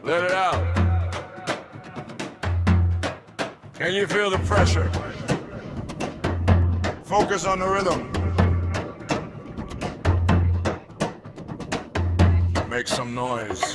Let it out. Can you feel the pressure? Focus on the rhythm. Make some noise.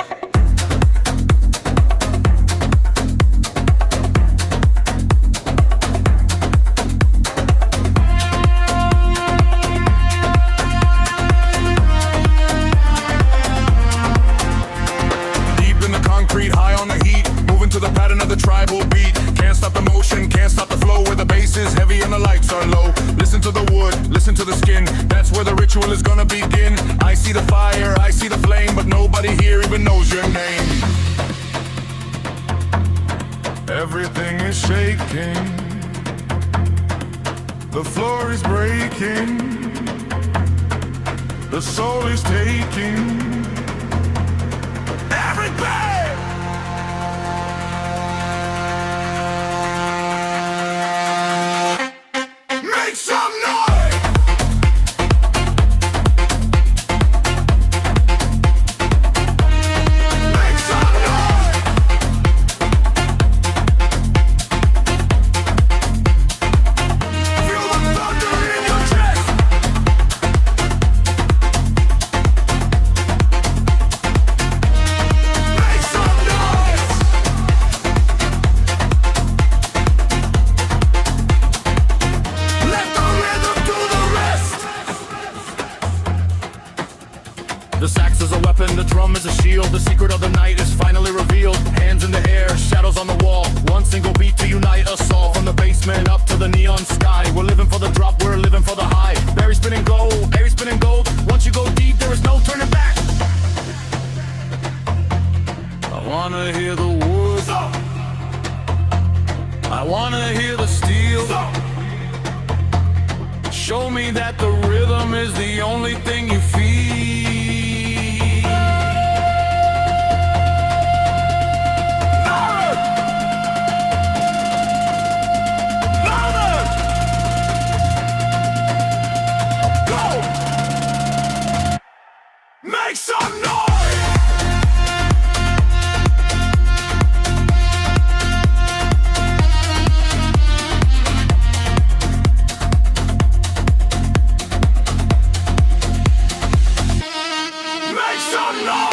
High on the heat, moving to the pattern of the tribal beat. Can't stop the motion, can't stop the flow. Where the bass is heavy and the lights are low. Listen to the wood, listen to the skin. That's where the ritual is gonna begin. I see the fire, I see the flame, but nobody here even knows your name. Everything is shaking, the floor is breaking, the soul is taking everything. Make some noise! Make some noise! Feel the thunder in your chest! Make some noise! Let the rhythm do the rest! The sax is a weapon, the drum is a shield. The secret of the night is finally revealed. Hands in the air, shadows on the wall. One single beat to unite us all. From the basement up to the neon sky. We're living for the drop, we're living for the high. Barry spinning gold, Barry spinning gold. Once you go deep, there is no turning back. I wanna hear the wood. I wanna hear the steel. Show me that the rhythm is the only thing you feel. Louder! Louder! Go! Make some noise! Make some noise!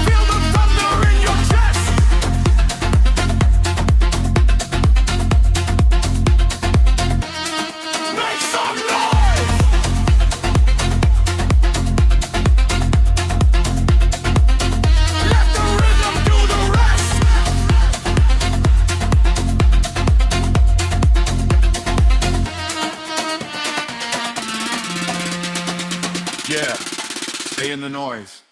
Feel the thunder in your chest! Make some noise! Let the rhythm do the rest! Yeah, stay in the noise.